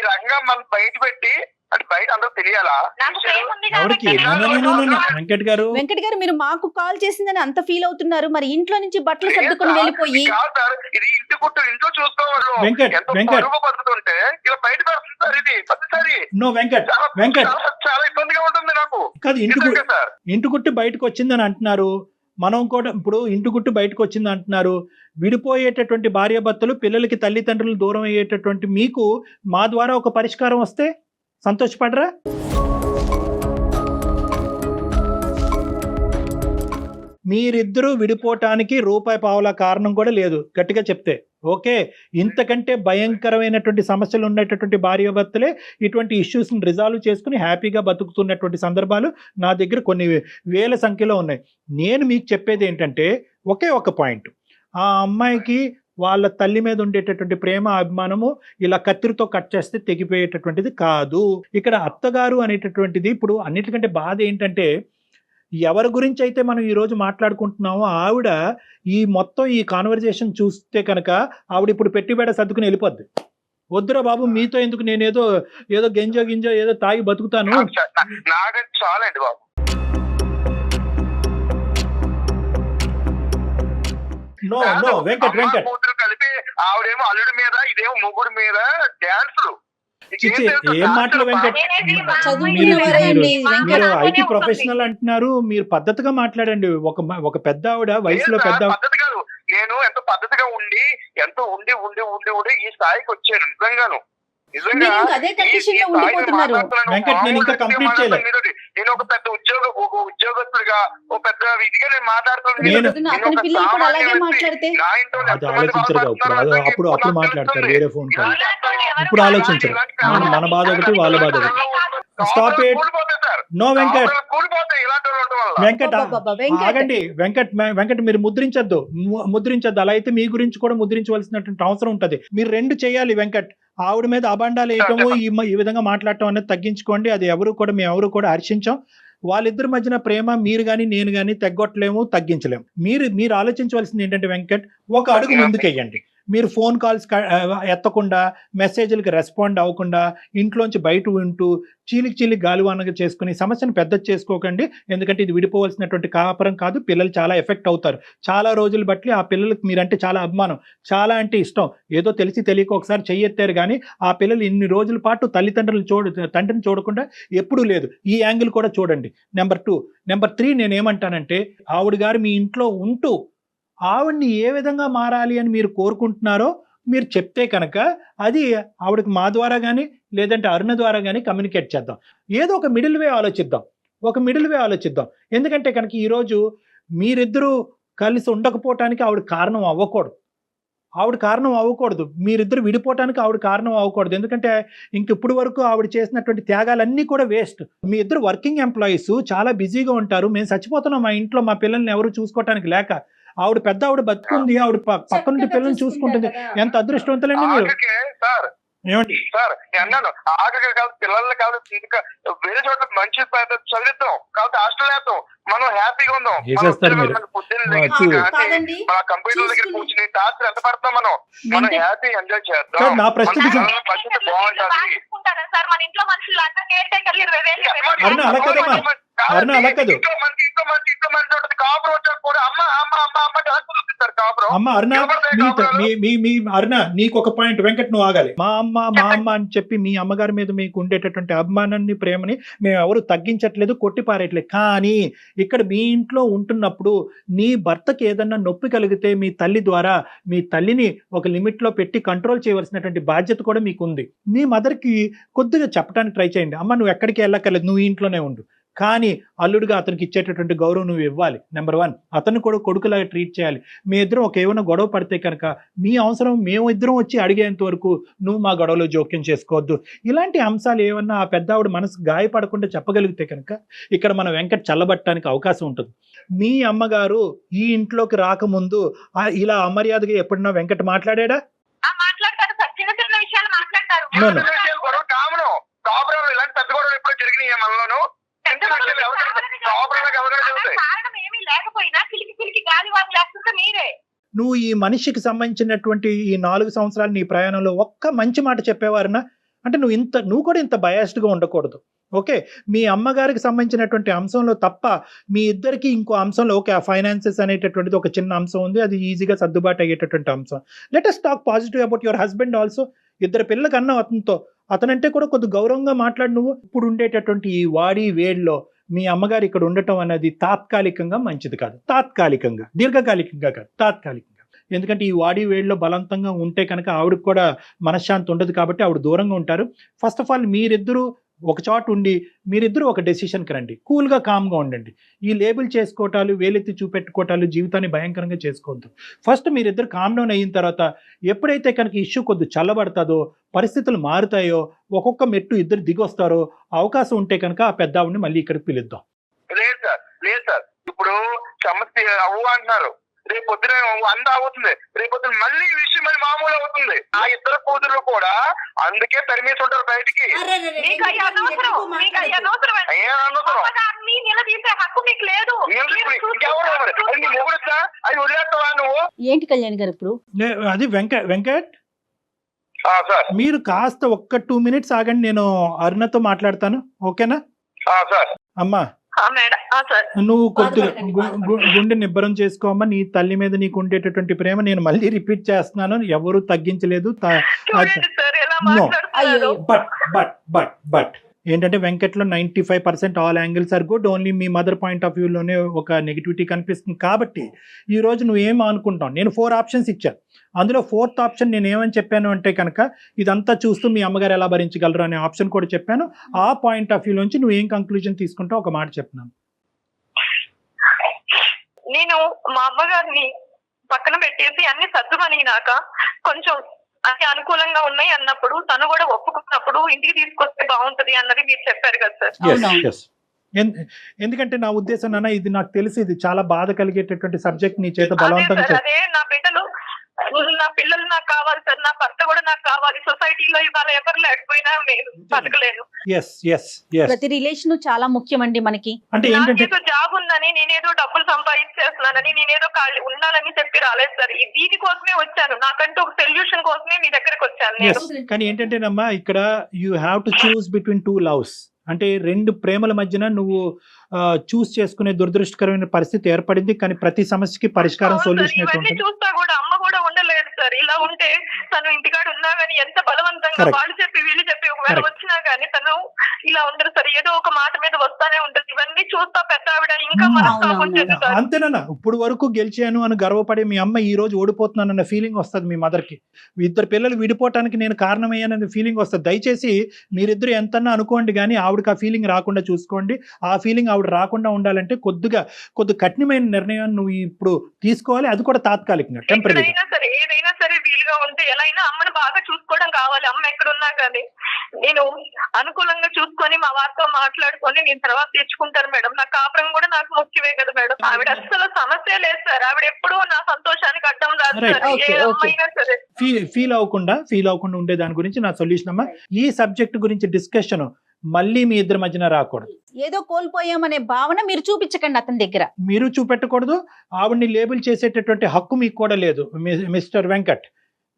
రకంగా మనం బయట పెట్టి, అంటే బయట అందరూ తెలియాలా? వెంకట్ గారు, మీరు మాకు కాల్ చేసిందని అంత ఫీల్ అవుతున్నారు, మరి ఇంట్లో నుంచి బట్టలు సర్దుకొని వెళ్ళిపోయి ఇది ఇంటి గుట్టు ఇంట్లో చూసుకోవాలి బతుకుతుంటే ఇలా బయట పెడుతుంది ఇది ప్రతిసారి. నో వెంకట్, చాలా ఇబ్బందిగా ఉంటుంది నాకు. కాదు, ఇంటి గుట్టు బయటకు వచ్చిందని అంటున్నారు, మనం కూడా ఇప్పుడు ఇంటి గుట్టు బయటకు వచ్చింది అంటున్నారు. విడిపోయేటటువంటి భార్యాభర్తలు, పిల్లలకి తల్లిదండ్రులు దూరం అయ్యేటటువంటి మీకు మా ద్వారా ఒక పరిష్కారం వస్తే సంతోషపడరా? మీరిద్దరూ విడిపోవటానికి రూపాయి పావుల కారణం కూడా లేదు గట్టిగా చెప్తే. ఓకే, ఇంతకంటే భయంకరమైనటువంటి సమస్యలు ఉన్నటువంటి భార్యాభర్తలే ఇటువంటి ఇష్యూస్ని రిజాల్వ్ చేసుకుని హ్యాపీగా బతుకుతున్నటువంటి సందర్భాలు నా దగ్గర కొన్ని వేల సంఖ్యలో ఉన్నాయి. నేను మీకు చెప్పేది ఏంటంటే ఒకే ఒక పాయింట్, ఆ అమ్మాయికి వాళ్ళ తల్లి మీద ఉండేటటువంటి ప్రేమ అభిమానము ఇలా కత్తిరితో కట్ చేస్తే తెగిపోయేటటువంటిది కాదు. ఇక్కడ అత్తగారు అనేటటువంటిది ఇప్పుడు అన్నిటికంటే బాధ ఏంటంటే ఎవరి గురించి అయితే మనం ఈరోజు మాట్లాడుకుంటున్నామో ఆవిడ ఈ మొత్తం ఈ కాన్వర్జేషన్ చూస్తే కనుక ఆవిడ ఇప్పుడు పెట్టిబేడ సర్దుకుని వెళ్ళిపోద్ది. వద్దురా బాబు మీతో ఎందుకు, నేను ఏదో గింజో ఏదో తాగి బతుకుతాను. నాకు చాలండి బాబు. నో వెంకట్ కూతురు కలిపి ఆవిడేమో అల్లుడి మీద, ఇదేమో మొగుడు మీద డ్యాన్సులు. ఏం మాటలు వెంకట్, మీరు ఐటీ ప్రొఫెషనల్ అంటున్నారు, మీరు పద్ధతిగా మాట్లాడండి. ఒక పెద్ద ఆవిడ వయసులో పెద్ద పద్ధతి కాదు, నేను ఎంతో పద్ధతిగా ఉండి ఈ స్థాయికి వచ్చాను. నిజంగాను వెంకట్, నేను ఇంకా కంప్లీట్ చేయలేదు. నేను ఒక పెద్ద ఉద్యోగస్తుడిగా ఒక పెద్ద ఇదిగా నేను మాట్లాడుతున్నాను. అప్పుడు మాట్లాడతారు వేరే ఫోన్ కాల్. ఇప్పుడు ఆలోచించరు, మన బాధ ఒకటి వాళ్ళ బాధ ఒకటి. Stop it. No Venkat, Venkat ఆగండి. వెంకట్ మీరు ముద్రించద్దు. అలా అయితే మీ గురించి కూడా ముద్రించవలసినటువంటి అవసరం ఉంటది. మీరు రెండు చేయాలి వెంకట్. ఆవిడ మీద అబండాలు వేయటము, ఈ విధంగా మాట్లాడటం అనేది తగ్గించుకోండి. అది మేము ఎవరు కూడా హర్షించాం. వాళ్ళిద్దరి మధ్యన ప్రేమ మీరు కానీ నేను కానీ తగ్గొట్టలేము, తగ్గించలేము. మీరు ఆలోచించవలసింది ఏంటంటే వెంకట్, ఒక అడుగు ముందుకెయ్యండి. మీరు ఫోన్ కాల్స్ ఎత్తకుండా, మెసేజ్లకి రెస్పాండ్ అవ్వకుండా, ఇంట్లోంచి బయట ఉంటూ చీలికి గాలివానగా చేసుకుని సమస్యను పెద్ద చేసుకోకండి. ఎందుకంటే ఇది విడిపోవలసినటువంటి కాపురం కాదు. పిల్లలు చాలా ఎఫెక్ట్ అవుతారు. చాలా రోజులు బట్టి ఆ పిల్లలకు మీరంటే చాలా అభిమానం, చాలా అంటే ఇష్టం. ఏదో తెలిసి తెలియక ఒకసారి చెయ్యెత్తారు కానీ ఆ పిల్లలు ఇన్ని రోజుల పాటు తండ్రిని చూడకుండా ఎప్పుడూ లేదు. ఈ యాంగిల్ కూడా చూడండి. నెంబర్ 2. నెంబర్ 3 నేనేమంటానంటే, ఆవిడ గారు మీ ఇంట్లో ఉంటూ ఆవిడ్ని ఏ విధంగా మారాలి అని మీరు కోరుకుంటున్నారో మీరు చెప్తే కనుక అది ఆవిడకి మా ద్వారా కానీ లేదంటే అరుణ ద్వారా కానీ కమ్యూనికేట్ చేద్దాం. ఏదో ఒక మిడిల్ వే ఆలోచిద్దాం. ఎందుకంటే కనుక ఈరోజు మీరిద్దరూ కలిసి ఉండకపోవటానికి ఆవిడ కారణం అవ్వకూడదు. మీరిద్దరు విడిపోవటానికి ఆవిడ కారణం అవ్వకూడదు. ఎందుకంటే ఇప్పుడు వరకు ఆవిడ చేసినటువంటి త్యాగాలన్నీ కూడా వేస్ట్. మీ ఇద్దరు వర్కింగ్ ఎంప్లాయీస్, చాలా బిజీగా ఉంటారు. మేము చచ్చిపోతున్నాం మా ఇంట్లో మా పిల్లల్ని ఎవరు చూసుకోవటానికి లేక. ఆవిడ పెద్ద ఆవిడ బతుకుంది, ఆవిడ పక్క నుండి పిల్లల్ని చూసుకుంటుంది. ఎంత అదృష్టవంతులండి మీరు. ఏమండి సార్ అన్నాను, ఆగగా కాదు, పిల్లల్ని కాదు, ఇంకా వేరే చోట్ల మంచి చదివిద్దాం, కాబట్టి హాస్టల్ వేద్దాం, మనం హ్యాపీగా ఉందాం. మన కంప్యూటర్ దగ్గర కూర్చుని టార్చర్ ఎంత పడతాం, మనం హ్యాపీ ఎంజాయ్ చేద్దాం. నా ప్రశ్న బాగుంటది. అరుణ నీకు ఒక పాయింట్ వెంకట్, నువ్వు ఆగాలి. మా అమ్మ అని చెప్పి మీ అమ్మగారి మీద మీకు ఉండేటటువంటి అభిమానాన్ని, ప్రేమని మేము ఎవరు తగ్గించట్లేదు, కొట్టిపారేయట్లేదు. కానీ ఇక్కడ మీ ఇంట్లో ఉంటున్నప్పుడు నీ భర్తకి ఏదన్నా నొప్పి కలిగితే మీ తల్లి ద్వారా మీ తల్లిని ఒక లిమిట్ లో పెట్టి కంట్రోల్ చేయవలసినటువంటి బాధ్యత కూడా మీకు ఉంది. మీ మదర్కి కొద్దిగా చెప్పడానికి ట్రై చేయండి. అమ్మ నువ్వు ఎక్కడికి వెళ్ళక్కర్లేదు, నువ్వు ఇంట్లోనే ఉండు. కానీ అల్లుడిగా అతనికి ఇచ్చేటటువంటి గౌరవం నువ్వు ఇవ్వాలి. నెంబర్ 1, అతను కూడా కొడుకులాగా ట్రీట్ చేయాలి. మీ ఇద్దరం ఏమైనా గొడవ పడితే కనుక మీ అవసరం మేము ఇద్దరం వచ్చి అడిగేంత వరకు నువ్వు మా గొడవలో జోక్యం చేసుకోవద్దు. ఇలాంటి అంశాలు ఏమన్నా ఆ పెద్ద ఆవిడ మనసు గాయపడకుండా చెప్పగలిగితే కనుక ఇక్కడ మన వెంకట్ చల్లబట్టడానికి అవకాశం ఉంటుంది. మీ అమ్మగారు ఈ ఇంట్లోకి రాకముందు ఇలా అమర్యాదగా ఎప్పుడన్నా వెంకట్ మాట్లాడా? నువ్వు ఈ మనిషికి సంబంధించినటువంటి ఈ 4 సంవత్సరాలు నీ ప్రయాణంలో ఒక్క మంచి మాట చెప్పేవారనా? అంటే నువ్వు కూడా ఇంత బయాస్డ్గా ఉండకూడదు. ఓకే, మీ అమ్మగారికి సంబంధించినటువంటి అంశంలో తప్ప మీ ఇద్దరికి ఇంకో అంశంలో ఓకే, ఆ ఫైనాన్సెస్ అనేటటువంటిది ఒక చిన్న అంశం ఉంది, అది ఈజీగా సర్దుబాటు అయ్యేటటువంటి అంశం. Let us talk positive about your husband also. 2 పిల్లల కన్నా అతనంటే కూడా కొద్ది గౌరవంగా మాట్లాడు. నువ్వు ఇప్పుడు ఉండేటటువంటి ఈ వాడి వేడిలో మీ అమ్మగారు ఇక్కడ ఉండటం అనేది తాత్కాలికంగా మంచిది కాదు. దీర్ఘకాలికంగా కాదు, తాత్కాలికంగా. ఎందుకంటే ఈ వాడి వేడిలో బలవంతంగా ఉంటే కనుక ఆవిడకి కూడా మనశ్శాంతి ఉండదు. కాబట్టి ఆవిడ దూరంగా ఉంటారు. ఫస్ట్ ఆఫ్ ఆల్ మీరిద్దరూ ఒక చోట ఉండి మీరిద్దరూ ఒక డెసిషన్కి రండి, కూల్గా కామ్గా ఉండండి. ఈ లేబుల్ చేసుకోవటాలు, వేలెత్తి చూపెట్టుకోవటాలు జీవితాన్ని భయంకరంగా చేసుకోవద్దు. ఫస్ట్ మీరిద్దరు కామ్ డౌన్ అయిన తర్వాత ఎప్పుడైతే కనుక ఇష్యూ కొద్ది చల్లబడతాదో, పరిస్థితులు మారుతాయో, ఒక్కొక్క మెట్టు ఇద్దరు దిగొస్తారో, అవకాశం ఉంటే కనుక ఆ పెద్ద ఆవిడని మళ్ళీ ఇక్కడికి పిలుద్దాం. లేదు సార్ ఇప్పుడు సమస్య అవ్వు అంటున్నారు, రేపు పొద్దున అంద అవుతుంది, రేపు పొద్దున మళ్ళీ ఈ విషయం మళ్ళీ మామూలు అవుతుంది. ఆ ఇద్దరు కూతురు కూడా అందుకే తరిమేసి ఉంటారు బయటికి. మీకు అయ్యి అనవసరం, మీకు అయ్యి అనవసరం. అమ్మగారిని నిలదీసే హక్కు మీకు లేదు. అది వదిలేస్తావా నువ్వు? ఏంటి కళ్యాణ్ గారు ఇప్పుడు అది వెంకట్ సార్ మీరు కాస్త ఒక్క 2 minutes ఆగండి, నేను అరుణతో మాట్లాడతాను, ఓకేనా? సార్ అమ్మా మేడం సార్ నువ్వు కొద్దిగా గుండె నిబ్బరం చేసుకోమ్మా. నీ తల్లి మీద నీకు ఉండేటటువంటి ప్రేమ నేను మళ్ళీ రిపీట్ చేస్తున్నాను, ఎవరు తగ్గించలేదు. బట్ ఏంటంటే వెంకట్లో 95% all angles are good, only మీ మదర్ పాయింట్ ఆఫ్ వ్యూలోనే ఒక నెగిటివిటీ కనిపిస్తుంది. కాబట్టి ఈరోజు నువ్వేం అనుకుంటావు, నేను 4 ఆప్షన్స్ ఇచ్చాను, అందులో 4th ఆప్షన్ నేను ఏమని చెప్పాను అంటే కనుక ఇదంతా చూస్తూ మీ అమ్మగారు ఎలా భరించగలరు అనే ఆప్షన్ కూడా చెప్పాను. ఆ పాయింట్ ఆఫ్ వ్యూ నుంచి నువ్వు ఏం కంక్లూజన్ తీసుకుంటావు ఒక మాట చెప్తున్నాను. నేను మా అమ్మగారిని పక్కన పెట్టేసి అన్ని సర్దుమనినాక కొంచెం అన్ని అనుకూలంగా ఉన్నాయి అన్నప్పుడు తను కూడా ఒప్పుకున్నప్పుడు ఇంటికి తీసుకొస్తే బాగుంటది అన్నది మీరు చెప్పారు కదా సార్. ఎందుకంటే నా ఉద్దేశం నాన్న, ఇది నాకు తెలిసి ఇది చాలా బాధ కలిగేటటువంటి సబ్జెక్ట్ నీ చేత బలవంతంగా. అదే నా బిడ్డలు, నా పిల్లలు నాకు కావాలి సార్, నా భర్త కూడా నాకు కావాలి. సొసైటీలో ఇవాళ ఎవరు లేకపోయినా నేను బతకలేను. ప్రతి రిలేషన్ చాలా ముఖ్యమండి మనకి. అంటే ఏంటంటే జాబ్ ఉందని, నేనేదో డబ్బులు సంపాదించేస్తున్నానని, నేనేదో ఉండాలని చెప్పి రాలేదు సార్. దీనికోసమే వచ్చాను, నాకంటూ ఒక సొల్యూషన్ కోసమే మీ దగ్గరకు వచ్చాను నేను. కానీ ఏంటంటేనమ్మా, ఇక్కడ you have to choose between 2 loves. అంటే 2 ప్రేమల మధ్యన నువ్వు చూస్ చేసుకునే దురదృష్టకరమైన పరిస్థితి ఏర్పడింది. కానీ ప్రతి సమస్యకి పరిష్కారం, సొల్యూషన్ అయితే ఉంటుంది. చూస్తా కూడా అమ్మ కూడా ఉండలేదు సార్. ఇలా ఉంటే తను ఇంటికాడ ఉన్నా గానీ ఎంత బలవంతంగా వాళ్ళు చెప్పి వీళ్ళు చెప్పి ఒకవేళ వచ్చినా గానీ తను ఇలా ఉండదు సార్. ఏదో ఒక మాట మీద వస్తానే ఉంటుంది. ఇవన్నీ చూస్తా పెద్ద ఆవిడ ఇంకా అంతేనా, ఇప్పుడు వరకు గెలిచాను అని గర్వపడే మీ అమ్మ ఈ రోజు ఓడిపోతున్నానన్న ఫీలింగ్ వస్తుంది మీ మదర్కి. 2 పిల్లలు విడిపోవటానికి నేను కారణమయ్యానన్న ఫీలింగ్ వస్తుంది. దయచేసి మీరిద్దరు ఎంతన్నా అనుకోండి కానీ ఆవిడకి ఆ ఫీలింగ్ రాకుండా చూసుకోండి. ఆ ఫీలింగ్ ఆవిడ రాకుండా ఉండాలంటే కొద్ది కఠినమైన నిర్ణయాన్ని నువ్వు ఇప్పుడు తీసుకోవాలి, అది కూడా తాత్కాలికంగా, టెంపరీ. ఏదైనా సరే వీలుగా ఉంటే ఎలా అయినా అమ్మను బాగా చూసుకోవడం కావాలి. అమ్మ ఎక్కడున్నా కానీ నేను అనుకూలంగా చూసుకొని మా వారితో మాట్లాడుకొని నేను తర్వాత తెచ్చుకుంటాను మేడం. నా కాపురం కూడా నాకు ముఖ్యమే కదా మేడం. ఆవిడ అసలు సమస్య లేదు సార్. ఆవిడ ఎప్పుడూ నా సంతోషానికి అడ్డం రాదు సార్. ఏ అమ్మైనా సరే ఫీల్ అవ్వకుండా ఉండే దాని గురించి నా సొల్యూషన్ అమ్మా. ఈ సబ్జెక్ట్ గురించి డిస్కషన్ మళ్ళీ మీ ఇద్దరి మధ్యన రాకూడదు. ఏదో కోల్పోయామనే భావన మీరు చూపించకండి అతని దగ్గర. మీరు చూపెట్టకూడదు, ఆవిడ్ని లేబుల్ చేసేటటువంటి హక్కు మీకు కూడా లేదు. మిస్టర్ వెంకట్,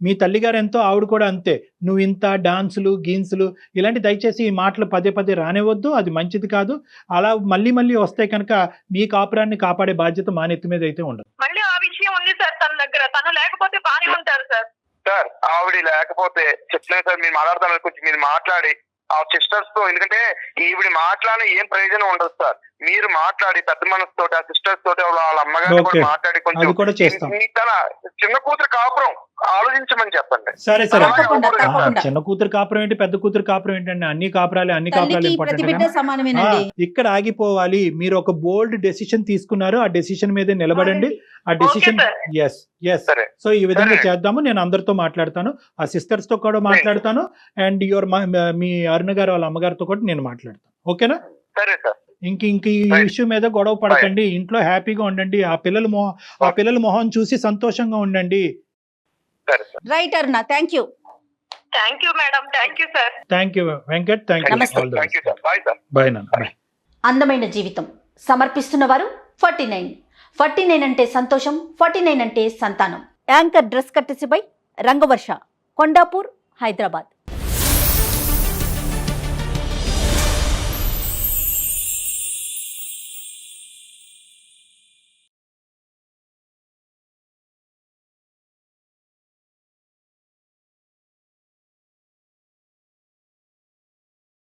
మీ తల్లిగారు ఎంతో, ఆవిడ కూడా అంతే. నువ్వు ఇంత డాన్సులు గీన్సులు ఇలాంటి దయచేసి ఈ మాటలు పదే రానివద్దు, అది మంచిది కాదు. అలా మళ్ళీ వస్తే కనుక మీ కాపురాన్ని కాపాడే బాధ్యత మా నెత్తి మీద అయితే ఉండదు. మళ్ళీ ఆ విషయం ఉంది సార్ తన దగ్గర. తను లేకపోతే బానే ఉంటారు సార్. సార్ ఆవిడ లేకపోతే చెప్తున్నాను సార్, మీరు మాట్లాడతాను కొంచెం మీరు మాట్లాడి ఆ సిస్టర్స్ తో, ఎందుకంటే ఈవిడ మాట్లాడి ఏం ప్రయోజనం ఉండదు సార్. మీరు మాట్లాడి పెద్ద మనసు తోటి ఆ సిస్టర్స్ తోటి వాళ్ళ అమ్మగారిని కూడా మాట్లాడి కొంచెం తన చిన్న కూతురు కాపురం ఆలోచించమని చెప్పండి. సరే చిన్న కూతురు కాపురం ఏంటి, పెద్ద కూతురు కాపురం ఏంటండి, అన్ని కాపురాలు ఇంపార్టెంట్. ఇక్కడ ఆగిపోవాలి. మీరు ఒక బోల్డ్ డెసిషన్ తీసుకున్నారు, ఆ డెసిషన్ మీదే నిలబడండి. ఆ డెసిషన్ ఎస్ సో ఈ విధంగా చేద్దాము. నేను అందరితో మాట్లాడతాను, ఆ సిస్టర్స్ తో కూడా మాట్లాడతాను, అండ్ మీ అరుణ గారు వాళ్ళ అమ్మగారితో కూడా నేను మాట్లాడతాను, ఓకేనా? సరే సార్. ఇంక ఈ ఇష్యూ మీద గొడవ పడకండి, ఇంట్లో హ్యాపీగా ఉండండి. ఆ పిల్లల మొహం చూసి సంతోషంగా ఉండండి. Right Aruna, thank you madam. Thank you Venkat, thank you. Bye నాన్న. అందమైన జీవితం సమర్పిస్తున్న వారు 49 అంటే సంతోషం, 49 అంటే సంతానం. యాంకర్ డ్రెస్ కట్టెసిపై రంగవర్ష, కొండాపూర్, హైదరాబాద్.